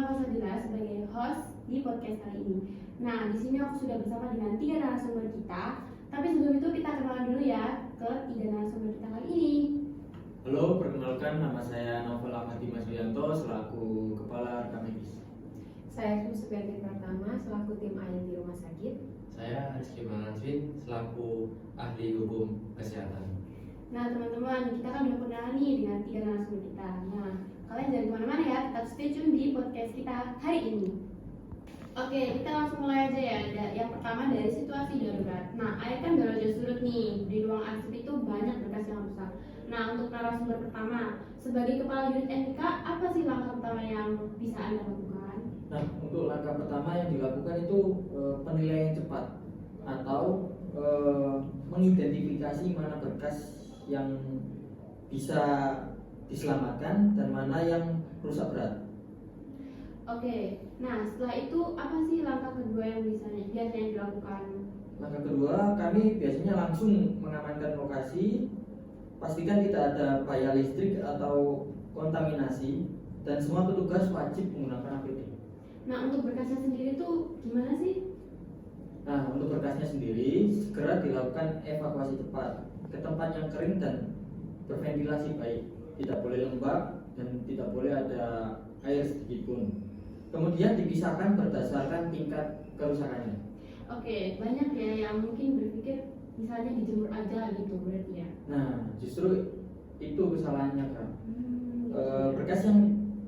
Nama Fasadila sebagai host di podcast kali ini. Nah, di sini aku sudah bersama dengan 3 narasumber kita. Tapi sebelum itu kita kenalan dulu ya ke 3 narasumber kita kali ini. Halo, perkenalkan nama saya Novel Ahmad Dimas Wianto selaku Kepala Rekam Medis. Saya Supriyanti Pratama selaku tim AYN di rumah sakit. Saya Rizky Mananswin selaku ahli hukum kesehatan. Nah teman-teman, kita kan udah kenalan nih dengan 3 narasumber kita. Nah, kalian jangan kemana-mana ya, tetap stay tune di podcast kita hari ini. Oke, kita langsung mulai aja ya. Yang pertama dari situasi darurat. Nah, air kan baru aja surut nih. Di ruang arsip itu banyak berkas yang rusak. Nah, untuk narasumber pertama, sebagai kepala unit NK, apa sih langkah pertama yang bisa Anda lakukan? Nah, untuk langkah pertama yang dilakukan itu penilaian cepat atau mengidentifikasi mana berkas yang bisa diselamatkan dan mana yang rusak berat. Oke, nah setelah itu apa sih langkah kedua yang biasanya dilakukan? Langkah kedua, kami biasanya langsung mengamankan lokasi, pastikan tidak ada bahaya listrik atau kontaminasi, dan semua petugas wajib menggunakan APD. Nah, untuk berkasnya sendiri tuh gimana sih? Nah, untuk berkasnya sendiri, segera dilakukan evakuasi cepat ke tempat yang kering dan berventilasi baik. Tidak boleh lembab dan tidak boleh ada air sedikit pun. Kemudian dipisahkan berdasarkan tingkat kerusakannya. Oke, banyak ya yang mungkin berpikir misalnya dijemur aja gitu berarti ya. Nah, justru itu kesalahannya kan.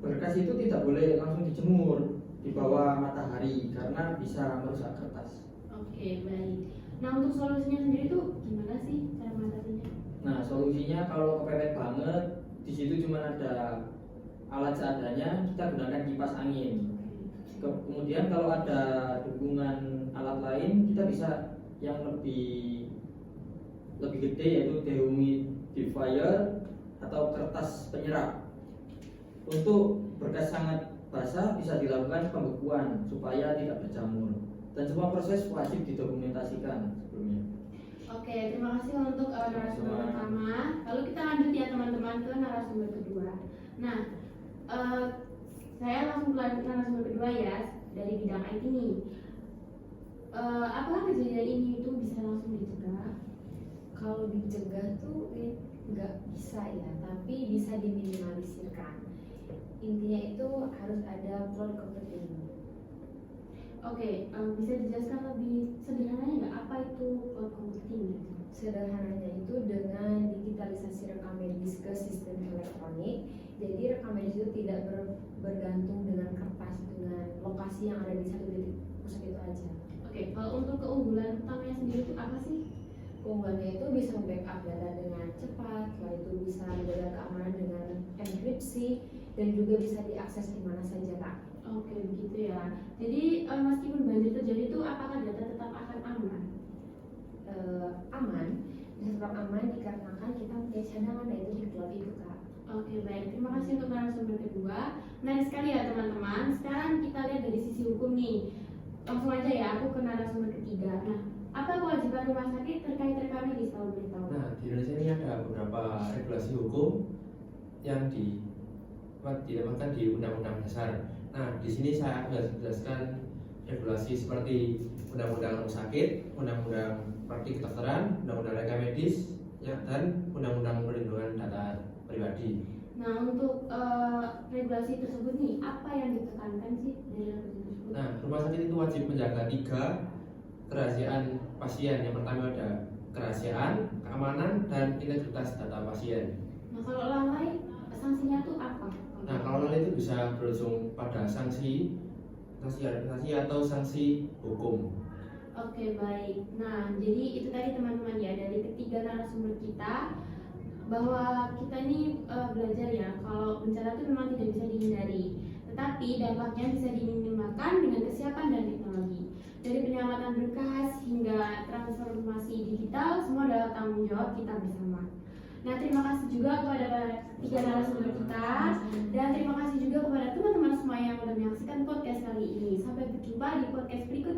Berkas itu tidak boleh langsung dijemur di bawah matahari karena bisa merusak kertas. Oke, baik. Nah, untuk solusinya sendiri tuh gimana sih cara mengatasinya? Nah, solusinya kalau kepepet banget, di situ cuma ada alat seadanya, kita gunakan kipas angin. Kemudian kalau ada dukungan alat lain, kita bisa yang lebih gede, yaitu dehumidifier atau kertas penyerap. Untuk berkas sangat basah bisa dilakukan pembekuan supaya tidak berjamur. Dan semua proses wajib didokumentasikan sebelumnya. Oke, terima kasih untuk narasumber pertama. Lalu kita lanjut ya teman-teman ke narasumber kedua. Nah, saya langsung lanjut ke narasumber kedua ya dari bidang IT nih. Apakah kejadian ini itu bisa langsung dicegah? Kalau dicegah tuh nggak bisa ya, tapi bisa diminimalisirkan. Intinya itu harus ada cloud computing. Oke, bisa dijelaskan lebih sederhananya nggak apa itu cloud computing gitu? Sederhananya itu dengan digitalisasi rekam medis ke sistem elektronik. Jadi rekam medis itu tidak bergantung dengan kertas, dengan lokasi yang ada di satu titik pusat itu aja. Oke, kalau untuk keunggulan utamanya sendiri itu apa sih? Keunggulannya itu bisa membackup data dengan cepat, setelah itu bisa menjaga keamanan dengan enkripsi, dan juga bisa diakses di mana saja, Kak. Oke, begitu ya. Jadi meskipun banjir terjadi itu apakah data tetap akan aman? Aman, bisa tetap aman dikarenakan kita punya cadangan yaitu di cloud itu, Kak. Oke, baik. Terima kasih untuk narasumber kedua. Menarik sekali ya teman-teman. Sekarang kita lihat dari sisi hukum nih. Langsung aja ya, aku ke narasumber ketiga. Nah, apa kewajiban rumah sakit terkait rekam medis kalau boleh tahu? Nah, di Indonesia ini ada beberapa regulasi hukum yang didapatkan di Undang-Undang Dasar. Nah, di sini saya akan menjelaskan regulasi seperti Undang-Undang Rumah Sakit, Undang-Undang Praktik Kedokteran, Undang-Undang Rekam Medis, ya, dan Undang-Undang Perlindungan Data Pribadi. Nah, untuk regulasi tersebut nih, apa yang ditekankan sih dari regulasi tersebut? Nah, rumah sakit itu wajib menjaga 3 kerahasiaan pasien. Yang pertama ada kerahasiaan, keamanan, dan integritas data pasien. Nah, kalau lalai, sanksinya tuh apa? Nah, kalau lalai itu bisa berujung pada sanksi administrasi atau sanksi hukum. Oke, baik. Nah, jadi itu tadi teman-teman ya dari ketiga narasumber kita bahwa kita ini belajar ya kalau bencana itu memang tidak bisa dihindari, tetapi dampaknya bisa diminimalkan dengan kesiapan dan teknologi. Dari penyelamatan berkas hingga transformasi digital, semua adalah tanggung jawab kita bersama. Nah, terima kasih juga kepada tiga narasumber kita, dan terima kasih juga kepada teman-teman semua yang sudah menyaksikan podcast kali ini. Sampai berjumpa di podcast berikutnya.